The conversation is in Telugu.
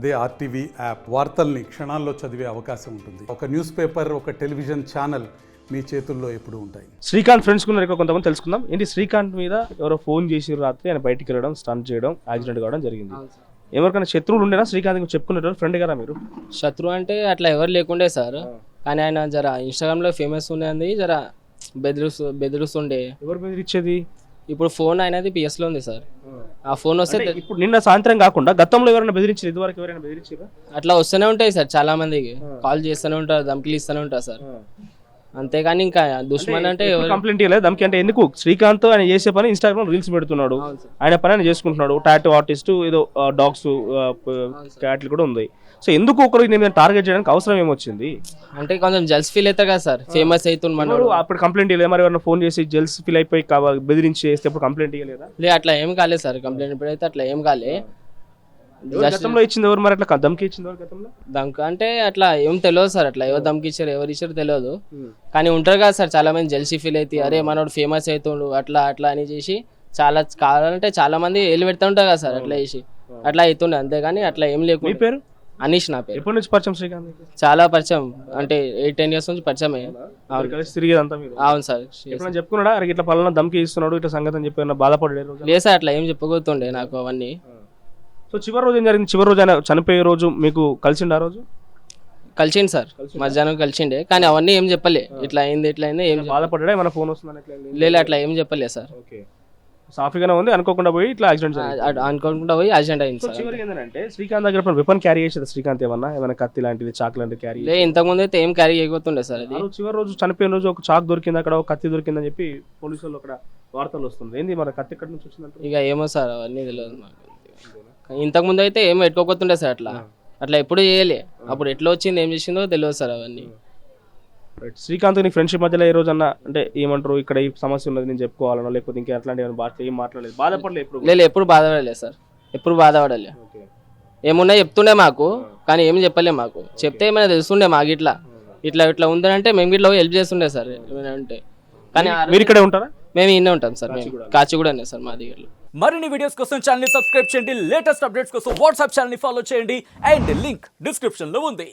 అదే ఆర్టీవీ యాప్ వార్తల్ని క్షణాల్లో చదివే అవకాశం ఉంటుంది. ఒక న్యూస్ పేపర్, ఒక టెలివిజన్ ఛానల్ మీ చేతుల్లో ఎప్పుడు ఉంటాయి. శ్రీకాంత్ ఫ్రెండ్స్ కూడా కొంతమంది తెలుసుకుందాం. ఏంటి శ్రీకాంత్ మీద ఎవరో ఫోన్ చేసి రాత్రి ఆయన బయటికి వెళ్ళడం, స్టంట్ చేయడం, యాక్సిడెంట్ కావడం జరిగింది. ఎవరికైనా శత్రువులు ఉండేనా? శ్రీకాంత్ చెప్పుకునేటప్పుడు ఫ్రెండ్ కదా మీరు? శత్రువు అంటే అట్లా ఎవరు లేకుండే సార్, కానీ ఆయన జర ఇన్స్టాగ్రామ్లో ఫేమస్ ఉండేది, జర బెదిరిస్తుండే. ఎవరు బెదిరించేది? ఇప్పుడు ఫోన్ అనేది పిఎస్లో ఉంది సార్. ఆ ఫోన్ వస్తే ఇప్పుడు నిన్న సాయంత్రం కాకుండా గతంలో ఎవరైనా బెదిరించారు? ఇదివరకు ఎవరైనా బెదిరించారా? అట్లా వస్తూనే ఉంటాయి సార్, చాలా మందికి కాల్ చేస్తూనే ఉంటారు, ధమ్కిలు ఇస్తూనే ఉంటారు సార్. అంతేగాని ఇంకా దుష్మన్ అంటే కంప్లైంట్ ఇవ్వలేదు. ధమ్కి అంటే ఎందుకు? శ్రీకాంత్ ఆయన చేసే పని ఇన్స్టాగ్రామ్ రీల్స్ పెడుతున్నాడు, ఆయన పని ఆయన చేసుకుంటున్నాడు. టాటూ ఆర్టిస్ట్, ఏదో డాగ్స్, క్యాట్లు కూడా ఉంది. సో ఎందుకు ఒకరు నేను టార్గెట్ చేయడానికి అవసరం ఏమొచ్చింది? అంటే కొంచెం జల్స్ ఫీల్ అవుతారు కదా సార్, ఫేమస్ అవుతుంది మనోడు. అప్పుడు కంప్లైంట్ ఇవ్వలేదు? మరి ఎవరైనా ఫోన్ చేసి జెల్స్ ఫీల్ అయిపోయి బెదిరించి చేస్తే అప్పుడు కంప్లైంట్ ఇవ్వలేదా? లే, అట్లా ఏం కాలేదు సార్. కంప్లైంట్ ఇప్పుడైతే అట్లా ఏం కాలే. గతంలో ఇచ్చింది ఎవరు? మరి అట్లా ధమ్కి ఇచ్చింది ఎవరు గతంలో? ధమ్కి అంటే అట్లా ఏం తెలియదు సార్. అట్లా ఎవరు ధమ్కి ఇచ్చారు, ఎవరు ఇచ్చారు తెలియదు. కానీ ఉంటారు కదా సార్ చాలా మంది జెల్సీ ఫీల్ అయితే, అరే మనోడు ఫేమస్ అవుతుండు అట్లా అట్లా అని చేసి చాలా కావాలంటే చాలా మంది వెళ్ళి పెడతా ఉంటారు కదా సార్. అట్లా చేసి అట్లా అవుతుండే, అంతేగాని అట్లా ఏం లేకుండా. మీ పేరు? అనీష్ నా పేరు. ఎప్పటి నుంచి పరిచయం శ్రీకాంత్? చాలా పరిచయం, అంటే 8-10 years నుంచి పరిచయం. కలిసి తిరిగేదంతా మీరు? అవును సార్. ఎప్పుడైనా చెప్పుకున్నాడా అరే ఇట్లా పలానా ధమ్కి ఇస్తున్నాడు ఇట్లా సంగతి అని చెప్పి బాధపడలేదు? లేదు సార్, అట్లా ఏం చెప్పబోతుండే నాకు అవన్నీ. సో చివరి రోజు ఏం జరిగింది? చివరి రోజు ఆయన చనిపోయే రోజు మీకు కలిసిండు? ఆ రోజు కలిసిండు సార్, మధ్యాహ్నం కలిసిండే, కానీ అవన్నీ ఏం చెప్పలే. ఇట్లా అయింది ఇట్లా అయింది ఏం బాధపడ్డా? ఏమైనా ఫోన్ వస్తుందని? లేదు, అట్లా ఏం చెప్పలే సార్. ఓకే, సాఫీగానే ఉంది. అనుకోకుండా పోయి ఇట్లా యాక్సిడెంట్ అనుకోకుండా పోయి యాక్సిడెంట్ అయింది సార్. చివరికి ఏంటంటే శ్రీకాంత్ దగ్గర వెపన్ క్యారీ చేసేది శ్రీకాంత్? ఏమైనా కత్తి లాంటిది, చాక్ లాంటిది క్యారీ? లేదు, ఇంతకుముందు అయితే ఏం క్యారీ చేయబోతుండే సార్. అది చివరి రోజు చనిపోయిన రోజు ఒక చాక్ దొరికింది అక్కడ, ఒక కత్తి దొరికిందని చెప్పి పోలీసులు అక్కడ వార్తలు వస్తుంది. ఏంది మరి కత్తి ఎక్కడి నుంచి వచ్చిందంటే? ఇక ఏమో సార్, అవన్నీ తెలియదు మాకు. ఇంతకుముందు అయితే ఏం పెట్టుకోకపోతుండే సార్. అట్లా ఎప్పుడు చేయలే. అప్పుడు ఎట్లా వచ్చింది, ఏం చేసిందో తెలియదు సార్ అవన్నీ. శ్రీకాంత్ నీ ఫ్రెండ్షిప్ మధ్యలో ఈ రోజు అన్న అంటే ఏమంటారు, ఇక్కడ ఈ సమస్య ఉన్నది నేను చెప్పుకోవాలన్నా, లేకపోతే ఇంకా ఎట్లాంటి ఏం మాట్లాడలేదు, బాధపడలేదు ఎప్పుడు? లేదు, ఎప్పుడు బాధపడలేదు సార్, ఎప్పుడు బాధపడలే. ఏమున్నా చెప్తుండే మాకు, కానీ ఏం చెప్పలే మాకు. చెప్తే ఏమైనా తెలుస్తుండే మాకు, ఇట్లా ఇట్లా ఇట్లా ఉందంటే మేము ఇట్లా హెల్ప్ చేస్తుండే సార్ ఏమైనా ఉంటే. కానీ మీరు ఇక్కడే ఉంటారా? మేము ఇన్నే ఉంటాం సార్, మేము కాచిగూడనే సార్ మా దగ్గర. మరిన్ని వీడియోస్ కోసం ఛానల్ ని సబ్స్క్రైబ్ చేయండి, లేటెస్ట్ అప్డేట్స్ కోసం వాట్సాప్ ఛానల్ ని ఫాలో చేయండి, అండ్ లింక్ డిస్క్రిప్షన్ లో ఉంది.